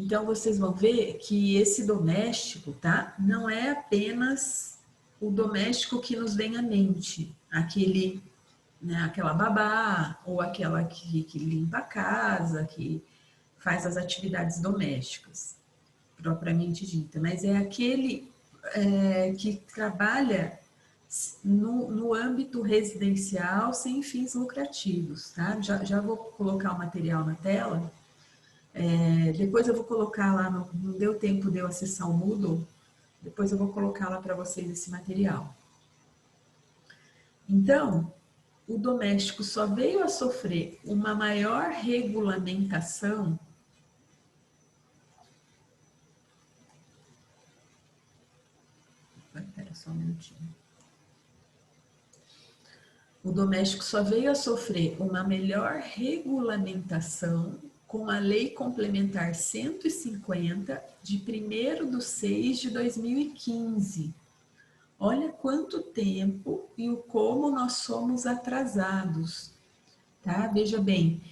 Então, vocês vão ver que esse doméstico, tá? Não é apenas o doméstico que nos vem à mente, aquele, né, aquela babá, ou aquela que limpa a casa, que faz as atividades domésticas, propriamente dita, mas é aquele que trabalha no âmbito residencial sem fins lucrativos, tá? Já vou colocar o material na tela. Depois eu vou colocar lá, não deu tempo de eu acessar o Moodle, depois eu vou colocar lá para vocês esse material. Então, o doméstico só veio a sofrer uma maior regulamentação. Espera só um minutinho. O doméstico só veio a sofrer uma melhor regulamentação com a Lei Complementar 150, de 1º de 6 de 2015. Olha quanto tempo e o como nós somos atrasados, tá? Veja bem,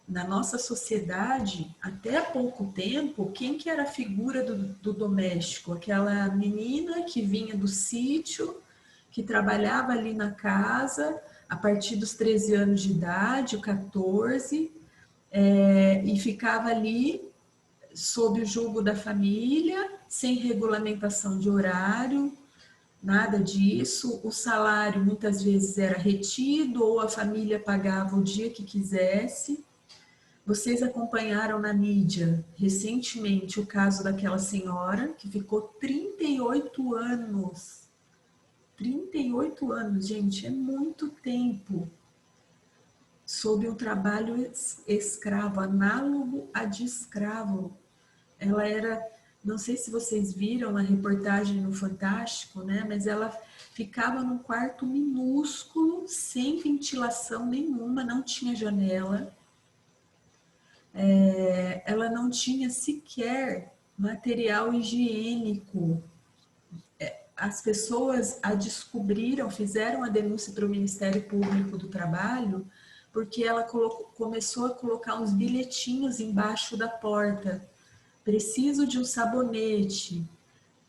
na nossa sociedade, até há pouco tempo, quem que era a figura do doméstico? Aquela menina que vinha do sítio, que trabalhava ali na casa, a partir dos 13 anos de idade, 14, e ficava ali sob o jugo da família, sem regulamentação de horário, nada disso. O salário muitas vezes era retido ou a família pagava o dia que quisesse. Vocês acompanharam na mídia recentemente o caso daquela senhora que ficou 38 anos. 38 anos, gente, é muito tempo sob um trabalho escravo, análogo a de escravo. Ela era, não sei se vocês viram a reportagem no Fantástico, né? Mas ela ficava num quarto minúsculo, sem ventilação nenhuma, não tinha janela. Ela não tinha sequer material higiênico. As pessoas a descobriram, fizeram a denúncia para o Ministério Público do Trabalho, porque ela começou a colocar uns bilhetinhos embaixo da porta. Preciso de um sabonete,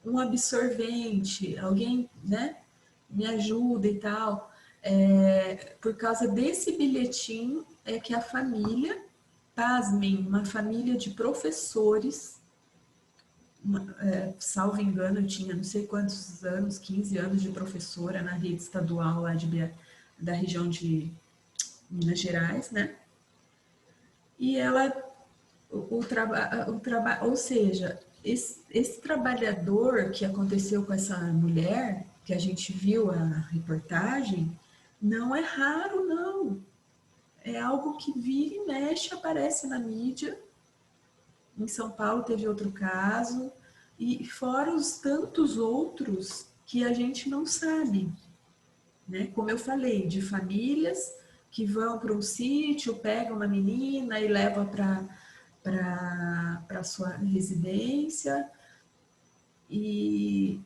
um absorvente, alguém, né, me ajuda e tal. Por causa desse bilhetinho é que a família, pasmem, uma família de professores, salvo engano, eu tinha não sei quantos anos, 15 anos de professora na rede estadual lá da região de Minas Gerais, né? E ela, ou seja, esse trabalhador que aconteceu com essa mulher, que a gente viu a reportagem, não é raro, não. É algo que vira e mexe, aparece na mídia. Em São Paulo teve outro caso, e fora os tantos outros que a gente não sabe, né? Como eu falei, de famílias que vão para um sítio, pegam uma menina e levam para sua residência e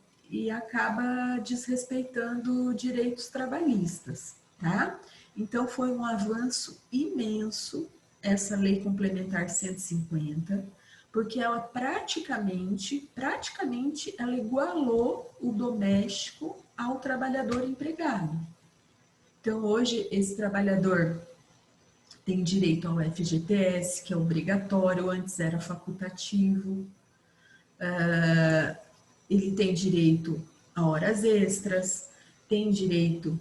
acaba desrespeitando direitos trabalhistas, tá? Então foi um avanço imenso essa Lei Complementar 150, porque ela praticamente ela igualou o doméstico ao trabalhador empregado. Então hoje esse trabalhador tem direito ao FGTS, que é obrigatório, antes era facultativo. Ele tem direito a horas extras, tem direito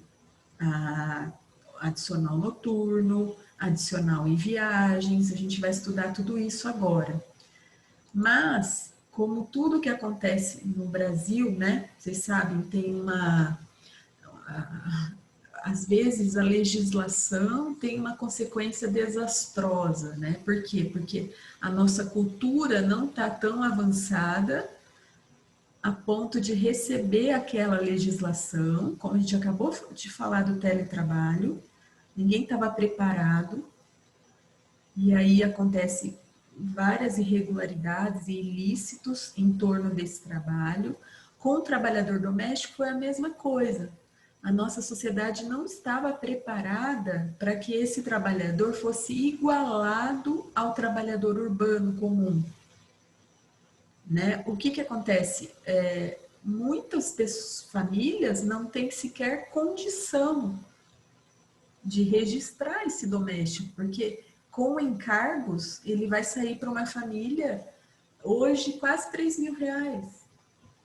a adicional noturno, adicional em viagens, a gente vai estudar tudo isso agora. Mas, como tudo que acontece no Brasil, né, vocês sabem, tem às vezes a legislação tem uma consequência desastrosa, né? Por quê? Porque a nossa cultura não está tão avançada a ponto de receber aquela legislação, como a gente acabou de falar do teletrabalho, ninguém estava preparado, e aí acontece várias irregularidades e ilícitos em torno desse trabalho. Com o trabalhador doméstico é a mesma coisa. a nossa sociedade não estava preparada para que esse trabalhador fosse igualado ao trabalhador urbano comum, né? O que acontece? Muitas famílias não têm sequer condição de registrar esse doméstico, porque com encargos ele vai sair para uma família hoje quase R$ 3.000.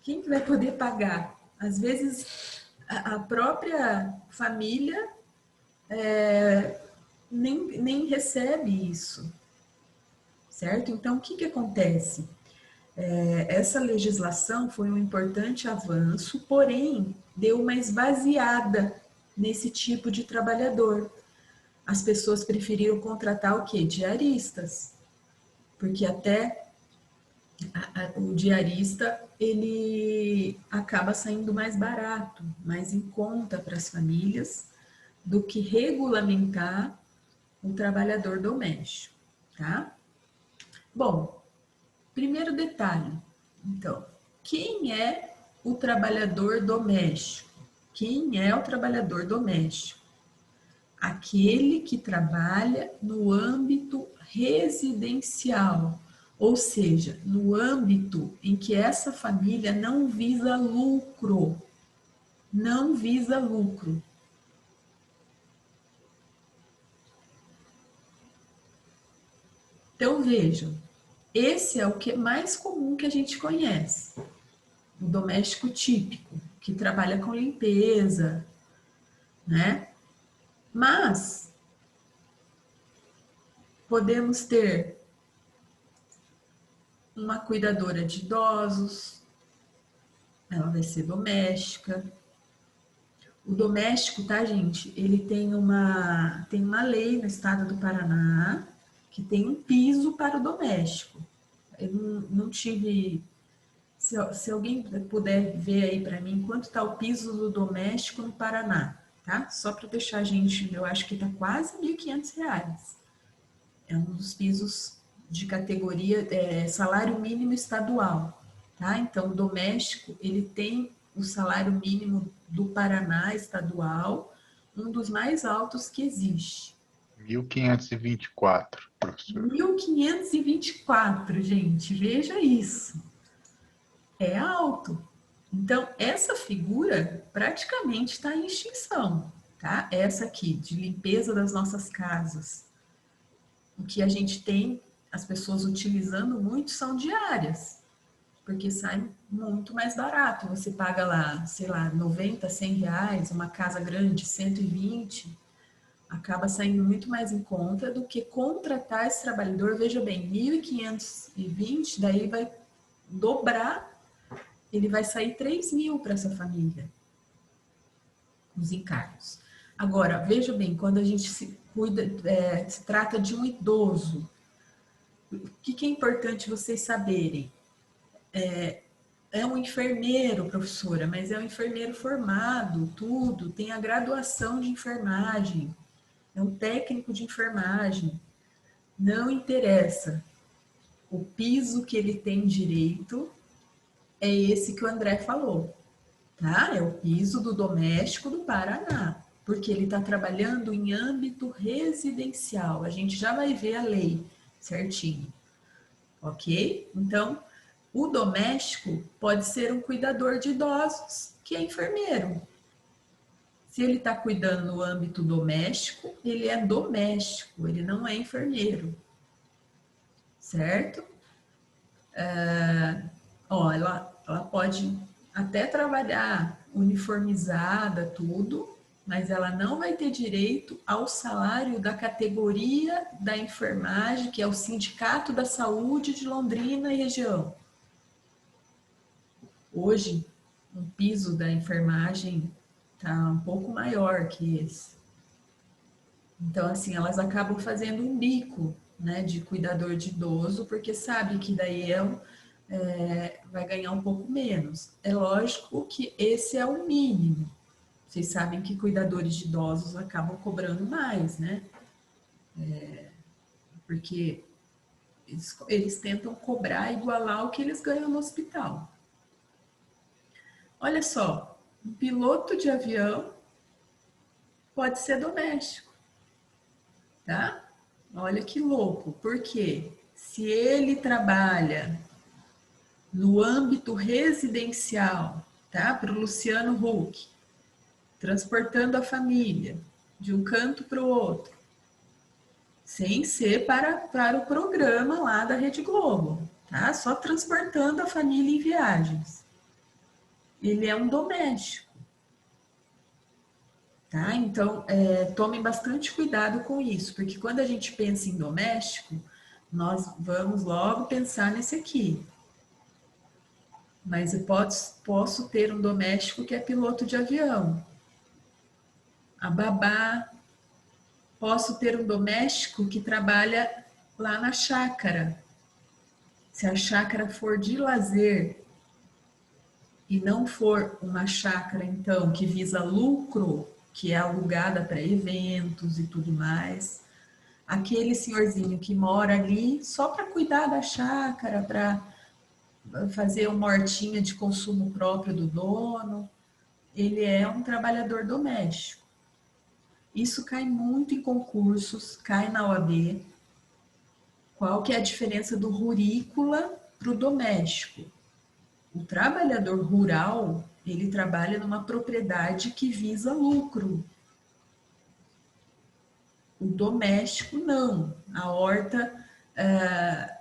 Quem que vai poder pagar? Às vezes a própria família nem recebe isso, certo? Então, o que acontece? Essa legislação foi um importante avanço, porém, deu uma esvaziada nesse tipo de trabalhador. As pessoas preferiram contratar o quê? Diaristas, porque até o diarista, ele acaba saindo mais barato, mais em conta para as famílias, do que regulamentar o trabalhador doméstico, tá? Bom, primeiro detalhe, então, quem é o trabalhador doméstico? Quem é o trabalhador doméstico? Aquele que trabalha no âmbito residencial, ou seja, no âmbito em que essa família não visa lucro, não visa lucro. Então vejam, esse é o que é mais comum que a gente conhece, o doméstico típico, que trabalha com limpeza, né? Mas podemos ter uma cuidadora de idosos, ela vai ser doméstica. O doméstico, tá, gente? Ele tem uma lei no estado do Paraná que tem um piso para o doméstico. Eu não tive. Se alguém puder ver aí para mim quanto está o piso do doméstico no Paraná, tá? Só para deixar a gente, eu acho que está quase R$ 1.500. É um dos pisos de categoria salário mínimo estadual, tá? Então, o doméstico, ele tem o salário mínimo do Paraná estadual, um dos mais altos que existe. 1.524, professor. 1.524, gente, veja isso. É alto. Então, essa figura praticamente está em extinção, tá? Essa aqui, de limpeza das nossas casas. O que a gente tem, as pessoas utilizando muito, são diárias, porque sai muito mais barato. Você paga lá, sei lá, 90, R$ 100, uma casa grande, 120, acaba saindo muito mais em conta do que contratar esse trabalhador. Veja bem, 1.520, daí vai dobrar, ele vai sair 3.000 para essa família, os encargos. Agora, veja bem, quando a gente se cuida, se trata de um idoso, o que é importante vocês saberem? É um enfermeiro, professora, mas é um enfermeiro formado, tudo, tem a graduação de enfermagem, é um técnico de enfermagem. Não interessa. O piso que ele tem direito é esse que o André falou, tá? É o piso do doméstico do Paraná, porque ele está trabalhando em âmbito residencial. A gente já vai ver a lei certinho, ok? Então, o doméstico pode ser um cuidador de idosos, que é enfermeiro. Se ele está cuidando no âmbito doméstico, ele é doméstico, ele não é enfermeiro, certo? Ela pode até trabalhar uniformizada, tudo, mas ela não vai ter direito ao salário da categoria da enfermagem, que é o Sindicato da Saúde de Londrina e região. Hoje, um piso da enfermagem está um pouco maior que esse. Então, assim, elas acabam fazendo um bico, né, de cuidador de idoso, porque sabe que daí vai ganhar um pouco menos. É lógico que esse é o mínimo. Vocês sabem que cuidadores de idosos acabam cobrando mais, né? Porque eles tentam cobrar, igualar o que eles ganham no hospital. Olha só, um piloto de avião pode ser doméstico, tá? Olha que louco, porque se ele trabalha no âmbito residencial, tá? Para o Luciano Huck, transportando a família de um canto para o outro, sem ser para o programa lá da Rede Globo, tá? Só transportando a família em viagens. Ele é um doméstico, tá? Então, tomem bastante cuidado com isso, porque quando a gente pensa em doméstico, nós vamos logo pensar nesse aqui. Mas eu posso ter um doméstico que é piloto de avião, a babá, posso ter um doméstico que trabalha lá na chácara. Se a chácara for de lazer e não for uma chácara, então, que visa lucro, que é alugada para eventos e tudo mais, aquele senhorzinho que mora ali só para cuidar da chácara, para fazer uma hortinha de consumo próprio do dono, ele é um trabalhador doméstico. Isso cai muito em concursos, cai na OAB. Qual que é a diferença do rurícola para o doméstico? O trabalhador rural, ele trabalha numa propriedade que visa lucro. O doméstico, não. A horta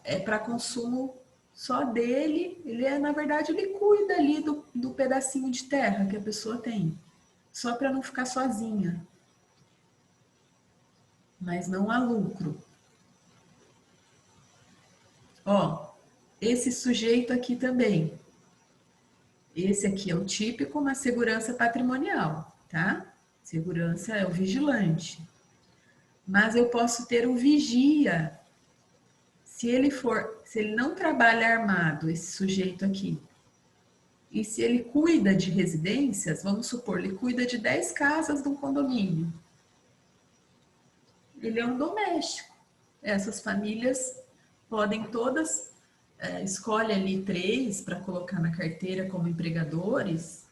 é para consumo só dele. Ele na verdade, ele cuida ali do pedacinho de terra que a pessoa tem. Só para não ficar sozinha. Mas não há lucro. Ó, esse sujeito aqui também. Esse aqui é o típico, uma segurança patrimonial, tá? Segurança é o vigilante. Mas eu posso ter o vigia. Se ele não trabalha armado, esse sujeito aqui, e se ele cuida de residências, vamos supor, ele cuida de 10 casas de um condomínio. Ele é um doméstico. Essas famílias podem todas, escolhe ali 3 para colocar na carteira como empregadores,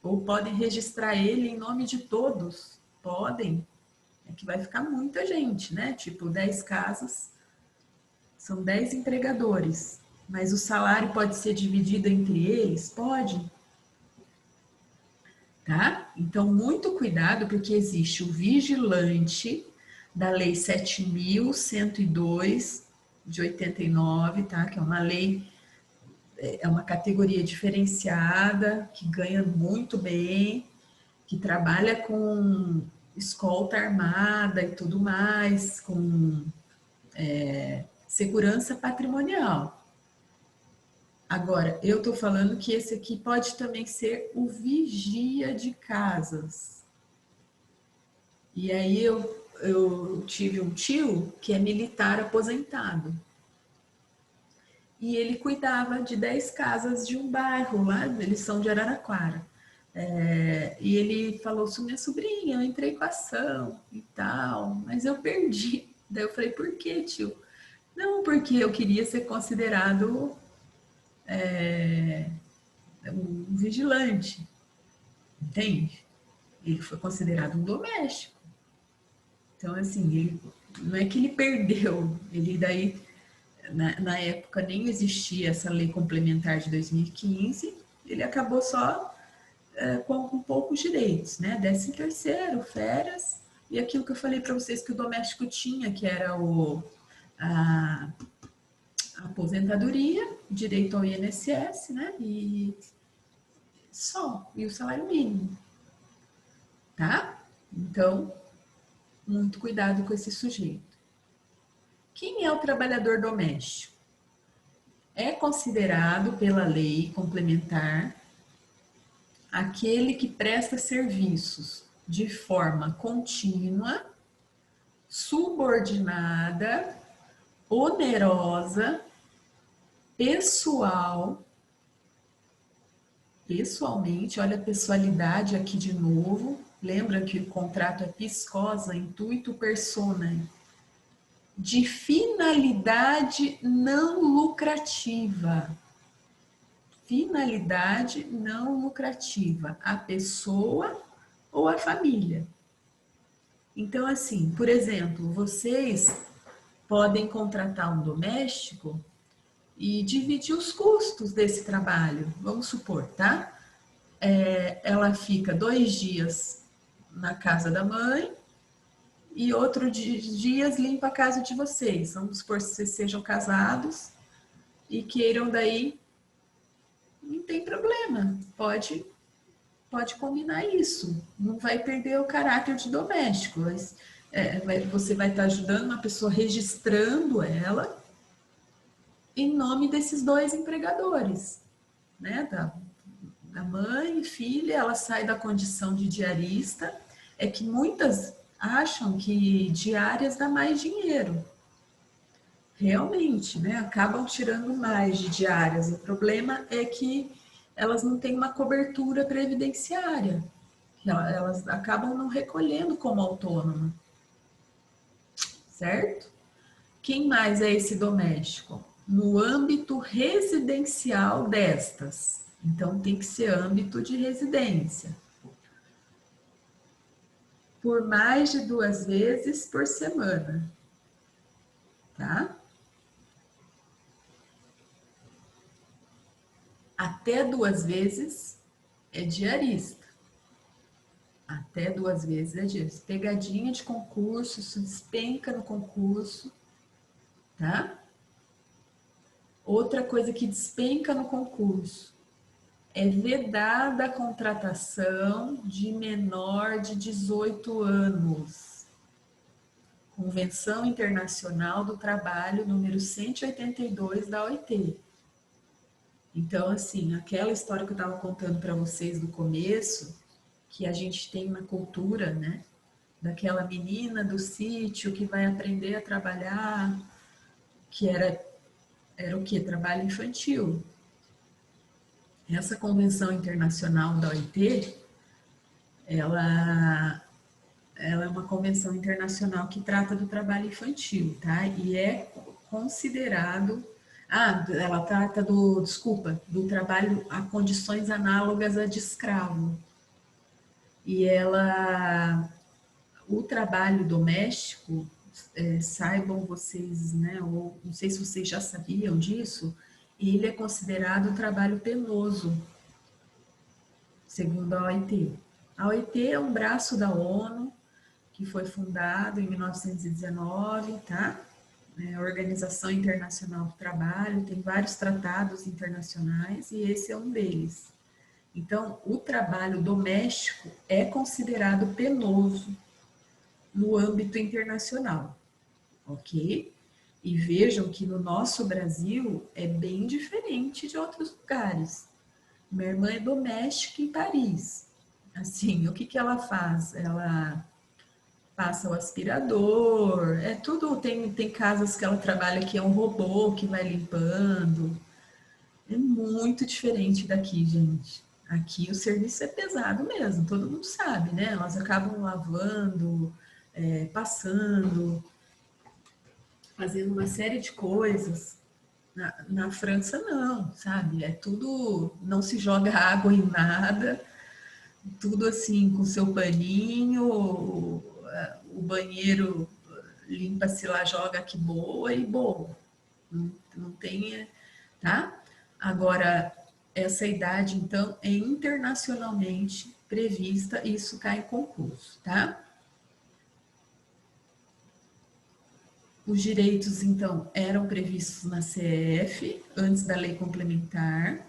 ou podem registrar ele em nome de todos. Podem. É que vai ficar muita gente, né? Tipo, 10 casas, são 10 empregadores. Mas o salário pode ser dividido entre eles? Pode. Tá? Então, muito cuidado, porque existe o vigilante da Lei 7.102 de 89, tá? Que é uma lei, é uma categoria diferenciada, que ganha muito bem, que trabalha com escolta armada e tudo mais, com segurança patrimonial. Agora, eu estou falando que esse aqui pode também ser o vigia de casas. E aí eu tive um tio que é militar aposentado. E ele cuidava de 10 casas de um bairro lá, eles são de Araraquara. E ele falou, sou minha sobrinha, eu entrei com a ação e tal, mas eu perdi. Daí eu falei, por quê, tio? Não, porque eu queria ser considerado um vigilante, entende? Ele foi considerado um doméstico. Então, assim, ele, não é que ele perdeu, ele daí, na época nem existia essa lei complementar de 2015, ele acabou só com poucos direitos, né? 13º, férias, e aquilo que eu falei para vocês que o doméstico tinha, que era a aposentadoria, direito ao INSS, né? E só, e o salário mínimo, tá? Então, muito cuidado com esse sujeito. Quem é o trabalhador doméstico? É considerado pela lei complementar aquele que presta serviços de forma contínua, subordinada, onerosa, pessoal, pessoalmente, olha a pessoalidade aqui de novo, lembra que o contrato é piscosa, intuito persona, de finalidade não lucrativa. Finalidade não lucrativa, a pessoa ou a família. Então, assim, por exemplo, vocês podem contratar um doméstico e dividir os custos desse trabalho. Vamos supor, tá? Ela fica 2 dias na casa da mãe e outros dias limpa a casa de vocês. Vamos supor que vocês sejam casados e queiram daí, não tem problema, pode combinar isso. Não vai perder o caráter de doméstico. Você vai estar ajudando uma pessoa, registrando ela em nome desses dois empregadores, né? Da mãe e filha, ela sai da condição de diarista. É que muitas acham que diárias dá mais dinheiro. Realmente, né? Acabam tirando mais de diárias. O problema é que elas não têm uma cobertura previdenciária. Elas acabam não recolhendo como autônoma, certo? Quem mais é esse doméstico? No âmbito residencial destas. Então, tem que ser âmbito de residência. Por mais de 2 vezes por semana, tá? Até 2 vezes é diarista. Até 2 vezes é diarista. Pegadinha de concurso, isso despenca no concurso, tá? Outra coisa que despenca no concurso é vedada a contratação de menor de 18 anos. Convenção Internacional do Trabalho número 182 da OIT. Então, assim, aquela história que eu estava contando para vocês do começo, que a gente tem na cultura, né? Daquela menina do sítio que vai aprender a trabalhar, que era o quê? Trabalho infantil. Essa convenção internacional da OIT, ela é uma convenção internacional que trata do trabalho infantil, tá? E é considerado... ela trata do trabalho a condições análogas a de escravo. E o trabalho doméstico, saibam vocês, né, ou não sei se vocês já sabiam disso, ele é considerado trabalho penoso, segundo a OIT. A OIT é um braço da ONU que foi fundado em 1919, tá? A Organização Internacional do Trabalho, tem vários tratados internacionais e esse é um deles. Então, o trabalho doméstico é considerado penoso no âmbito internacional, ok? E vejam que no nosso Brasil é bem diferente de outros lugares. Minha irmã é doméstica em Paris. Assim, o que ela faz? Ela passa o aspirador, tudo, tem casas que ela trabalha que é um robô que vai limpando. É muito diferente daqui, gente. Aqui o serviço é pesado mesmo, todo mundo sabe, né? Elas acabam lavando, passando, fazendo uma série de coisas. Na França não, sabe? É tudo, não se joga água em nada, tudo assim com seu paninho, o banheiro limpa-se lá, joga que boa e boa. Não tem, tá? Agora, essa idade, então, é internacionalmente prevista e isso cai em concurso, tá? Os direitos, então, eram previstos na CF, antes da lei complementar,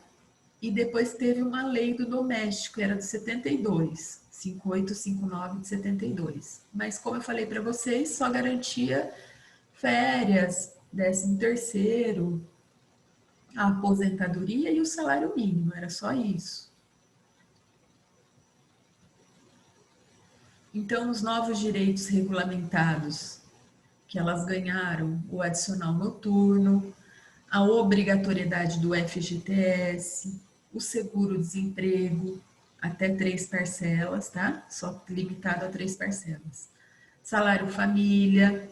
e depois teve uma lei do doméstico, era de 72, 5859 de 72. Mas, como eu falei para vocês, só garantia férias, 13º, a aposentadoria e o salário mínimo, era só isso. Então, nos novos direitos regulamentados, que elas ganharam o adicional noturno, a obrigatoriedade do FGTS, o seguro-desemprego, até 3 parcelas, tá? Só limitado a 3 parcelas. Salário família.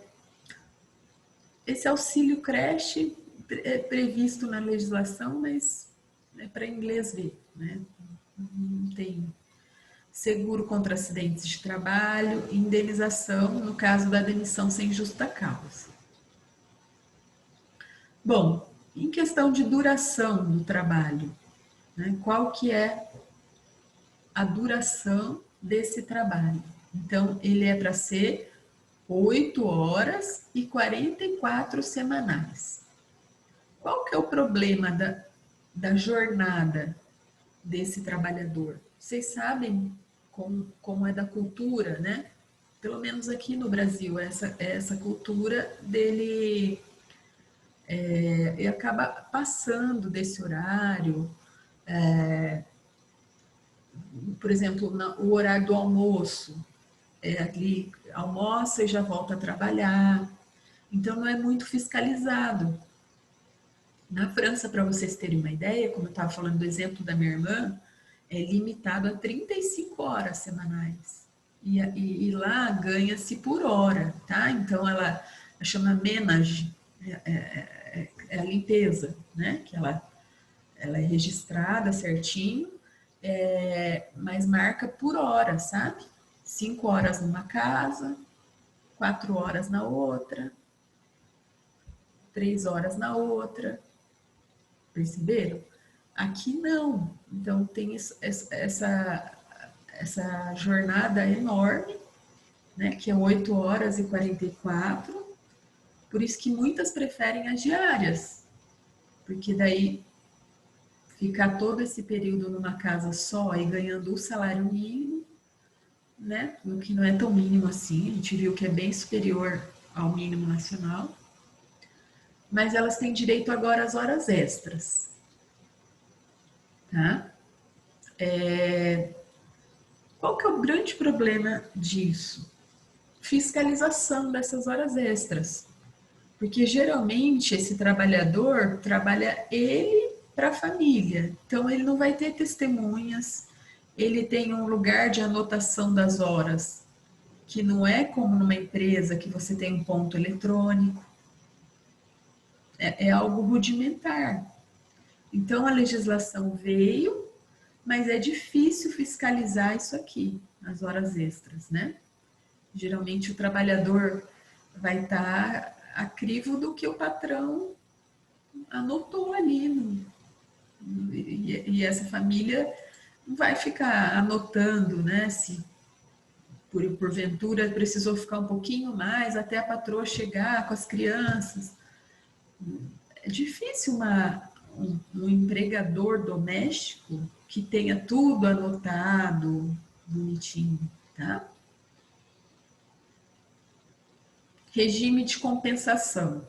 Esse auxílio creche é previsto na legislação, mas é para inglês ver, né? Não tem. seguro contra acidentes de trabalho e indenização no caso da demissão sem justa causa. Bom, em questão de duração do trabalho, né, qual que é a duração desse trabalho? Então, ele é para ser 8 horas e 44 semanais. Qual que é o problema da jornada desse trabalhador? Vocês sabem como é da cultura, né? Pelo menos aqui no Brasil, essa cultura dele acaba passando desse horário, por exemplo, o horário do almoço, ali almoça e já volta a trabalhar, então não é muito fiscalizado. Na França, para vocês terem uma ideia, como eu estava falando do exemplo da minha irmã, é limitado a 35 horas semanais. E lá ganha-se por hora, tá? Então ela chama ménage, é a limpeza, né? Que ela é registrada certinho, mas marca por hora, sabe? 5 horas numa casa, 4 horas na outra, 3 horas na outra. Perceberam? Aqui não. Então tem essa jornada enorme, né, que é 8 horas e 44. Por isso que muitas preferem as diárias, porque daí ficar todo esse período numa casa só e ganhando o salário mínimo, né, o que não é tão mínimo assim, a gente viu que é bem superior ao mínimo nacional, mas elas têm direito agora às horas extras. Tá? Qual que é o grande problema disso? Fiscalização dessas horas extras. Porque geralmente esse trabalhador trabalha ele para a família. Então ele não vai ter testemunhas, ele tem um lugar de anotação das horas, que não é como numa empresa que você tem um ponto eletrônico. É algo rudimentar. Então a legislação veio, mas é difícil fiscalizar isso aqui, as horas extras, né? Geralmente o trabalhador vai estar a crivo do que o patrão anotou ali. E essa família vai ficar anotando, né? Se porventura precisou ficar um pouquinho mais até a patroa chegar com as crianças. É difícil um empregador doméstico que tenha tudo anotado, bonitinho, tá? Regime de compensação.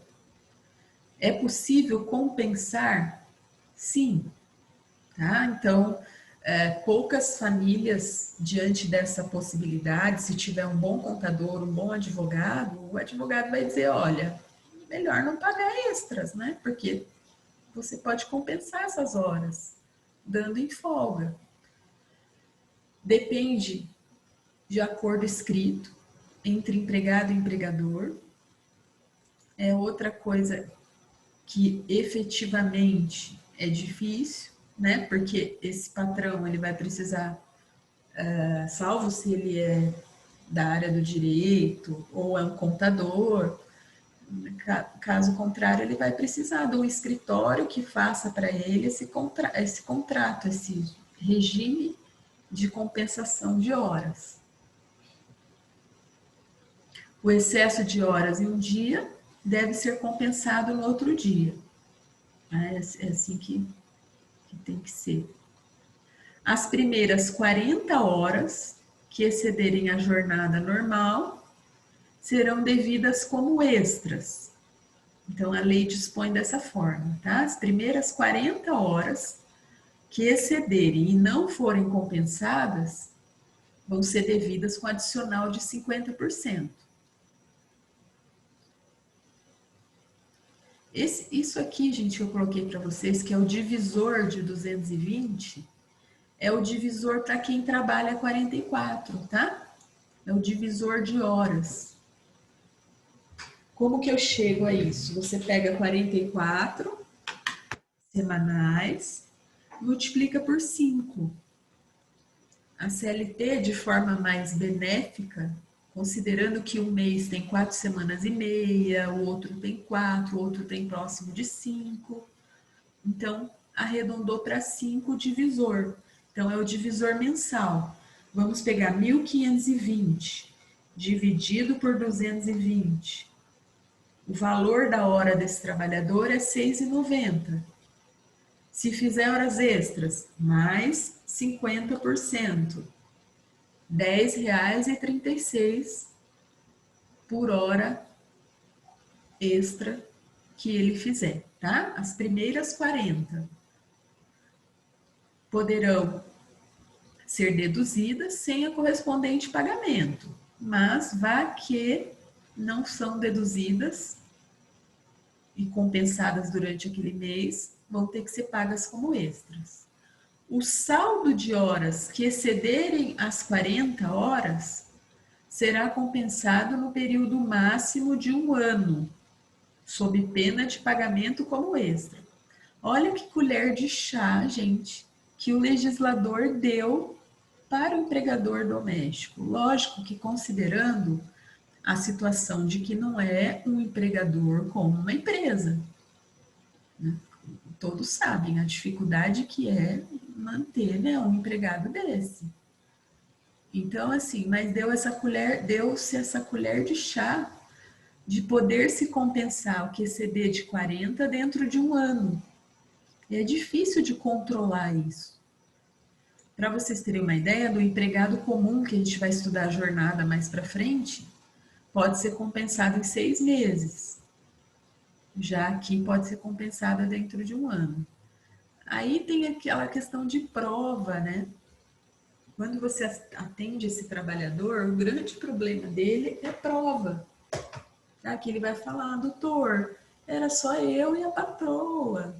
É possível compensar? Sim, tá? Então, poucas famílias, diante dessa possibilidade, se tiver um bom contador, um bom advogado, o advogado vai dizer, olha, melhor não pagar extras, né? Porque você pode compensar essas horas, dando em folga. Depende de acordo escrito entre empregado e empregador. É outra coisa que efetivamente é difícil, né? Porque esse patrão ele vai precisar, salvo se ele é da área do direito ou é um contador, caso contrário ele vai precisar de um escritório que faça para ele esse contrato, esse regime de compensação de horas. O excesso de horas em um dia deve ser compensado no outro dia. É assim que tem que ser. As primeiras 40 horas que excederem a jornada normal serão devidas como extras. Então, a lei dispõe dessa forma, tá? As primeiras 40 horas que excederem e não forem compensadas vão ser devidas com adicional de 50%. Isso aqui, gente, que eu coloquei para vocês, que é o divisor de 220, é o divisor para quem trabalha 44, tá? É o divisor de horas. Como que eu chego a isso? Você pega 44 semanais, multiplica por 5. A CLT, de forma mais benéfica, considerando que um mês tem 4 semanas e meia, o outro tem 4, o outro tem próximo de 5, então arredondou para 5 o divisor. Então é o divisor mensal. Vamos pegar 1.520 dividido por 220. O valor da hora desse trabalhador é R$ 6,90. Se fizer horas extras, mais 50%. R$ 10,36 por hora extra que ele fizer, tá? As primeiras 40 poderão ser deduzidas sem a correspondente pagamento, mas vá que não são deduzidas e compensadas durante aquele mês, vão ter que ser pagas como extras. O saldo de horas que excederem as 40 horas será compensado no período máximo de 1 ano, sob pena de pagamento como extra. Olha que colher de chá, gente, que o legislador deu para o empregador doméstico. Lógico que considerando a situação de que não é um empregador como uma empresa, né? Todos sabem a dificuldade que é manter, né, um empregado desse. Então, assim, mas deu-se essa colher de chá de poder se compensar o que exceder de 40 dentro de 1 ano. E é difícil de controlar isso. Para vocês terem uma ideia, do empregado comum, que a gente vai estudar a jornada mais para frente, pode ser compensado em 6 meses. Já aqui pode ser compensada dentro de 1 ano. Aí tem aquela questão de prova, né? Quando você atende esse trabalhador, o grande problema dele é prova. Tá? Que ele vai falar, doutor, era só eu e a patroa.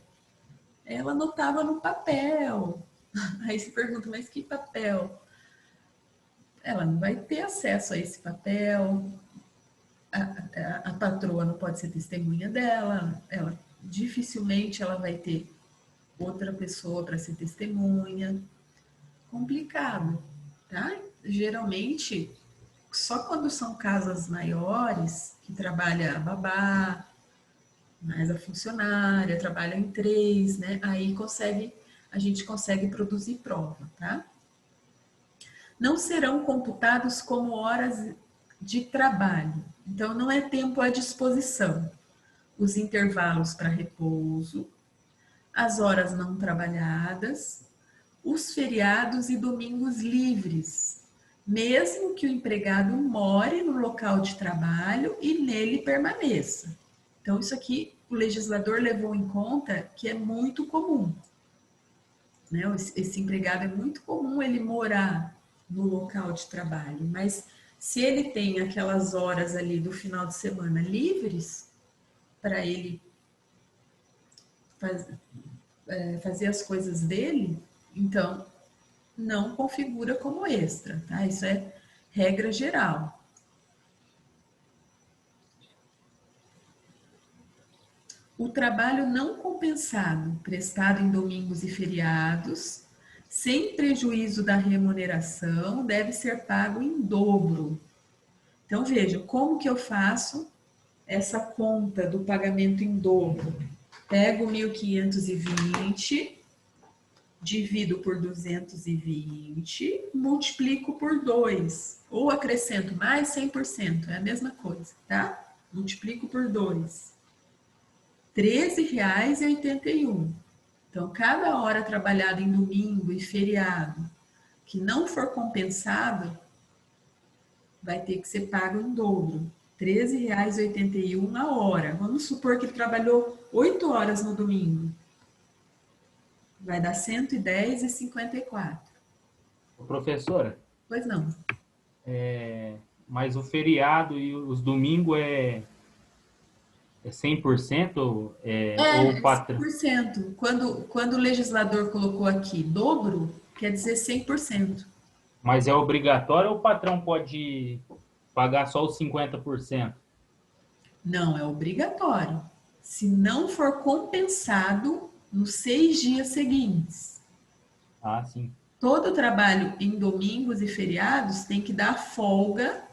Ela anotava no papel. Aí se pergunta, mas que papel? Ela não vai ter acesso a esse papel. A patroa não pode ser testemunha dela. Dificilmente ela vai ter outra pessoa para ser testemunha. Complicado, tá? Geralmente, só quando são casas maiores, que trabalha a babá, mais a funcionária, trabalha em 3, né? Aí a gente consegue produzir prova, tá? Não serão computados como horas de trabalho. Então, não é tempo à disposição. Os intervalos para repouso, as horas não trabalhadas, os feriados e domingos livres, mesmo que o empregado more no local de trabalho e nele permaneça. Então, isso aqui o legislador levou em conta que é muito comum. Né? Esse empregado é muito comum ele morar no local de trabalho, mas se ele tem aquelas horas ali do final de semana livres para ele fazer as coisas dele, então não configura como extra, tá? Isso é regra geral. O trabalho não compensado, prestado em domingos e feriados, sem prejuízo da remuneração, deve ser pago em dobro. Então, veja, como que eu faço essa conta do pagamento em dobro? Pego 1.520, divido por 220, multiplico por 2, ou acrescento mais 100%, é a mesma coisa, tá? Multiplico por 2. R$ 13,81. Então, cada hora trabalhada em domingo e feriado que não for compensado, vai ter que ser pago em dobro. R$ 13,81 a hora. Vamos supor que ele trabalhou 8 horas no domingo. Vai dar R$ 110,54. Professora? Pois não. Mas o feriado e os domingos é 100%? Ou 100%. Quando o legislador colocou aqui dobro, quer dizer 100%. Mas é obrigatório ou o patrão pode pagar só os 50%? Não, é obrigatório. Se não for compensado nos 6 dias seguintes. Ah, sim. Todo trabalho em domingos e feriados tem que dar folga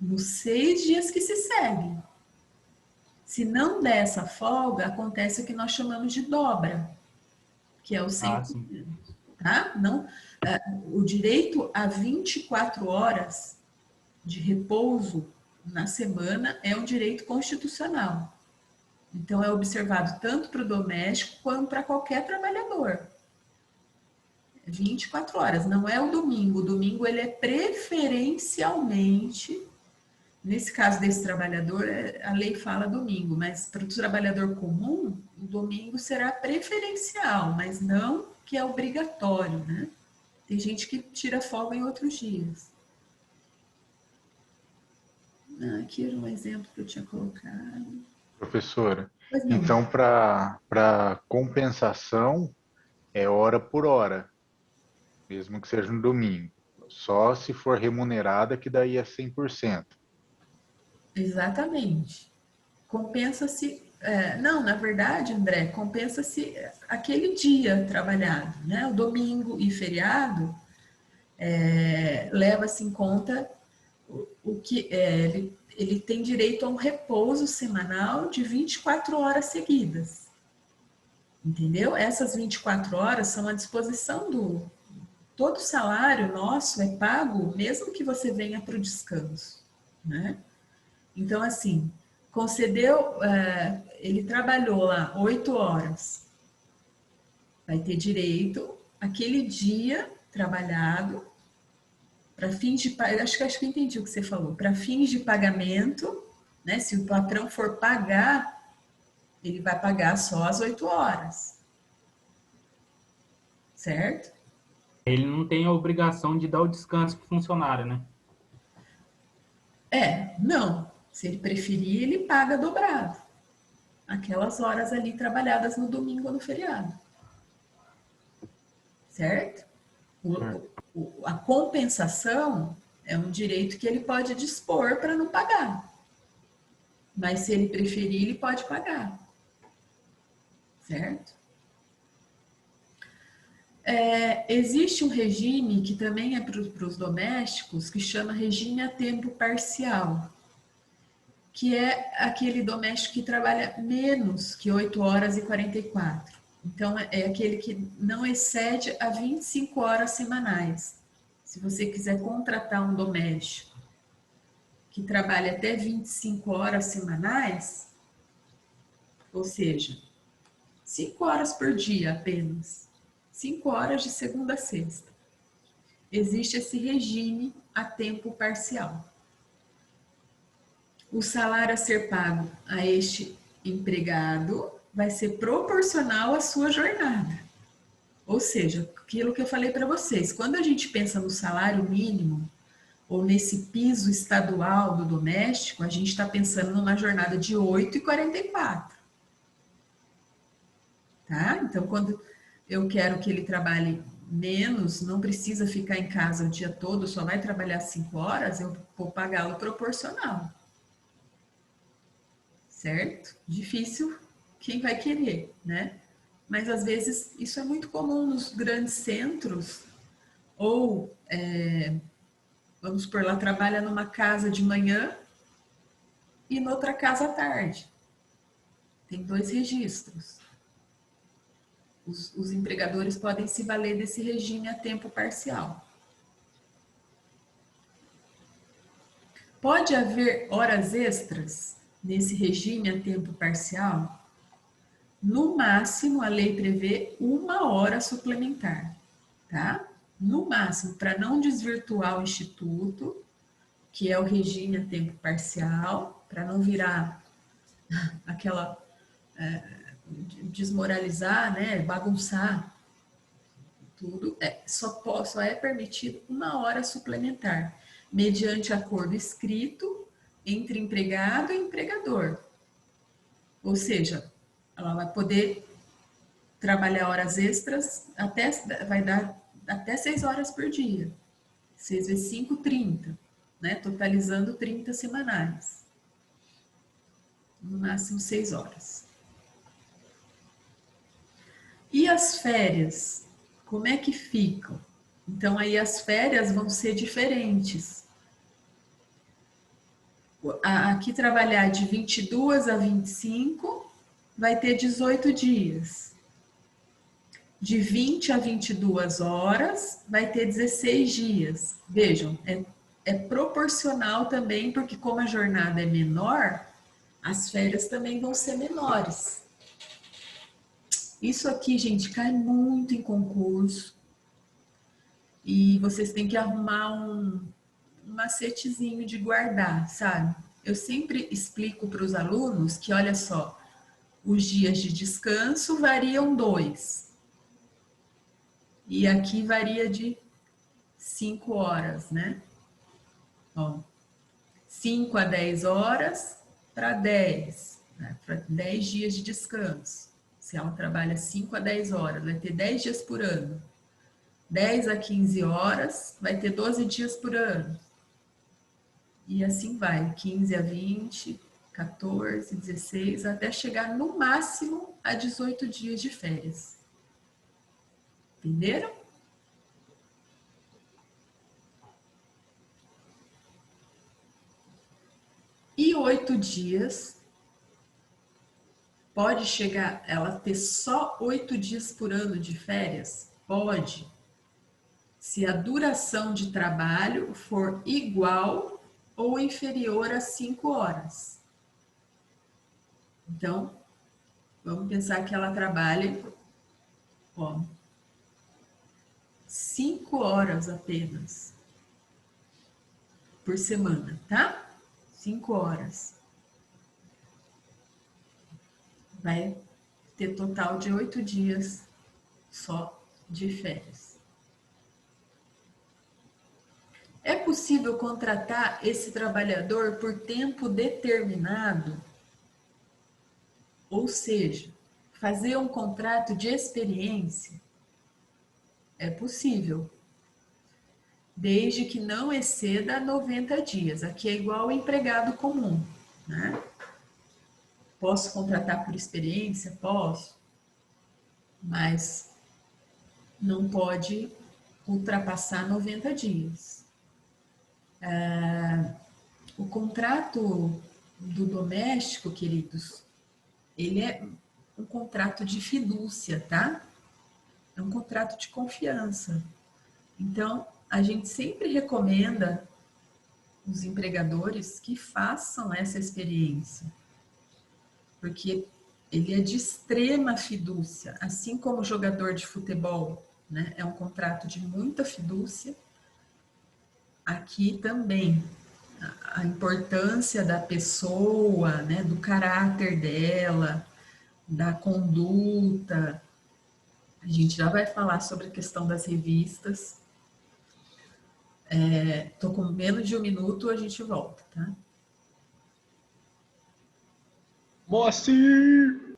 nos 6 dias que se seguem. Se não der essa folga, acontece o que nós chamamos de dobra, que é o Ah, sim. 100%, tá? Não, o direito a 24 horas de repouso na semana é um direito constitucional. Então, é observado tanto para o doméstico quanto para qualquer trabalhador. 24 horas, não é o domingo. O domingo ele é preferencialmente, nesse caso desse trabalhador, a lei fala domingo, mas para o trabalhador comum, o domingo será preferencial, mas não que é obrigatório, né? Tem gente que tira folga em outros dias. Aqui era um exemplo que eu tinha colocado. Professora, Pois não. então para compensação é hora por hora, mesmo que seja no domingo. Só se for remunerada que daí é 100%. Exatamente. Compensa-se. Não, na verdade, André, compensa-se aquele dia trabalhado, né? O domingo e feriado leva-se em conta o que ele tem direito a um repouso semanal de 24 horas seguidas. Entendeu? Essas 24 horas são à disposição do. Todo salário nosso é pago mesmo que você venha para o descanso, né? Então, assim, concedeu, ele trabalhou lá 8 horas, vai ter direito aquele dia trabalhado para fins de, acho que eu entendi o que você falou, para fins de pagamento, né? Se o patrão for pagar, ele vai pagar só as 8 horas, certo? Ele não tem a obrigação de dar o descanso para o funcionário, né? Não. Se ele preferir, ele paga dobrado. Aquelas horas ali trabalhadas no domingo ou no feriado. Certo? A compensação é um direito que ele pode dispor para não pagar. Mas se ele preferir, ele pode pagar. Certo? Existe um regime que também é para os domésticos, que chama regime a tempo parcial, que é aquele doméstico que trabalha menos que 8 horas e 44. Então, é aquele que não excede a 25 horas semanais. Se você quiser contratar um doméstico que trabalha até 25 horas semanais, ou seja, 5 horas por dia apenas, 5 horas de segunda a sexta, existe esse regime a tempo parcial. O salário a ser pago a este empregado vai ser proporcional à sua jornada. Ou seja, aquilo que eu falei para vocês, quando a gente pensa no salário mínimo ou nesse piso estadual do doméstico, a gente está pensando numa jornada de 8h44. Tá? Então, quando eu quero que ele trabalhe menos, não precisa ficar em casa o dia todo, só vai trabalhar 5 horas, eu vou pagá-lo proporcional. Certo? Difícil quem vai querer, né? Mas às vezes isso é muito comum nos grandes centros, ou vamos por lá, trabalha numa casa de manhã e noutra casa à tarde. Tem 2 registros. Os empregadores podem se valer desse regime a tempo parcial. Pode haver horas extras nesse regime a tempo parcial? No máximo, a lei prevê 1 hora suplementar, tá? No máximo, para não desvirtuar o instituto, que é o regime a tempo parcial, para não virar aquela desmoralizar, né, bagunçar tudo, só é permitido 1 hora suplementar, mediante acordo escrito entre empregado e empregador. Ou seja, ela vai poder trabalhar horas extras, vai dar até 6 horas por dia. 6 vezes 5, 30, né? Totalizando 30 semanais. No máximo 6 horas. E as férias? Como é que ficam? Então, aí as férias vão ser diferentes. Aqui trabalhar de 22 a 25 vai ter 18 dias. De 20 a 22 horas vai ter 16 dias. Vejam, é proporcional também, porque como a jornada é menor, as férias também vão ser menores. Isso aqui, gente, cai muito em concurso. E vocês têm que arrumar um macetezinho de guardar, sabe? Eu sempre explico para os alunos que, olha só, os dias de descanso variam 2. E aqui varia de 5 horas, né? Ó, 5 a 10 horas para 10, né? Para 10 dias de descanso. Se ela trabalha 5 a 10 horas, vai ter 10 dias por ano. 10 a 15 horas, vai ter 12 dias por ano. E assim vai, 15 a 20, 14, 16, até chegar no máximo a 18 dias de férias. Entenderam? E 8 dias, pode chegar ela ter só 8 dias por ano de férias? Pode. Se a duração de trabalho for igual ou inferior a 5 horas. Então, vamos pensar que ela trabalhe, ó, 5 horas apenas por semana, tá? 5 horas. Vai ter total de 8 dias só de férias. É possível contratar esse trabalhador por tempo determinado? Ou seja, fazer um contrato de experiência? É possível, desde que não exceda 90 dias. Aqui é igual ao empregado comum, né? Posso contratar por experiência? Posso, mas não pode ultrapassar 90 dias. O contrato do doméstico, queridos, ele é um contrato de fidúcia, tá? É um contrato de confiança. Então, a gente sempre recomenda os empregadores que façam essa experiência, porque ele é de extrema fidúcia, assim como o jogador de futebol, né? É um contrato de muita fidúcia. Aqui também a importância da pessoa, né? Do caráter dela, da conduta. A gente já vai falar sobre a questão das revistas. Tô com menos de 1 minuto, a gente volta, tá? Moacir!